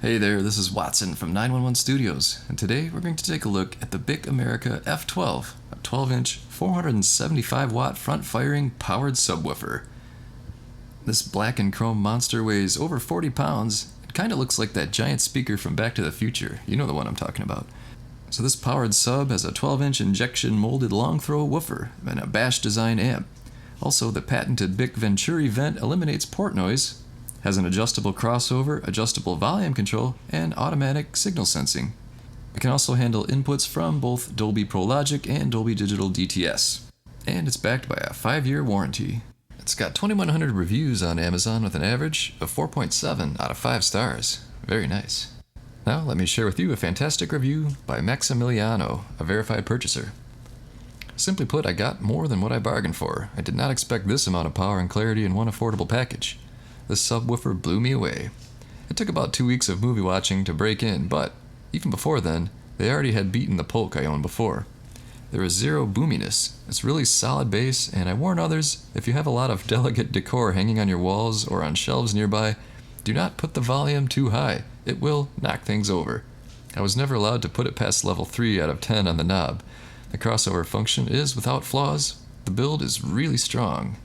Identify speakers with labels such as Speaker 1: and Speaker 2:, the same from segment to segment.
Speaker 1: Hey there, this is Watson from 911 Studios, and today we're going to take a look at the BIC America F12, a 12-inch, 475-watt front-firing powered subwoofer. This black and chrome monster weighs over 40 pounds. It kind of looks like that giant speaker from Back to the Future. You know the one I'm talking about. So this powered sub has a 12-inch injection molded long-throw woofer and a bash design amp. Also, the patented BIC Venturi vent eliminates port noise, has an adjustable crossover, adjustable volume control, and automatic signal sensing. It can also handle inputs from both Dolby Pro Logic and Dolby Digital DTS. And it's backed by a 5-year warranty. It's got 2,100 reviews on Amazon with an average of 4.7 out of 5 stars. Very nice. Now let me share with you a fantastic review by Maximiliano, a verified purchaser. Simply put, I got more than what I bargained for. I did not expect this amount of power and clarity in one affordable package. The subwoofer blew me away. It took about 2 weeks of movie watching to break in, but even before then, they already had beaten the Polk I owned before. There is zero boominess. It's really solid bass, and I warn others, if you have a lot of delicate decor hanging on your walls or on shelves nearby, do not put the volume too high. It will knock things over. I was never allowed to put it past level 3 out of 10 on the knob. The crossover function is without flaws. The build is really strong.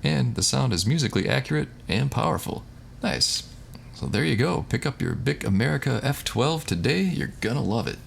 Speaker 1: And the sound is musically accurate and powerful. Nice. So there you go. Pick up your BIC America F12 today. You're gonna love it.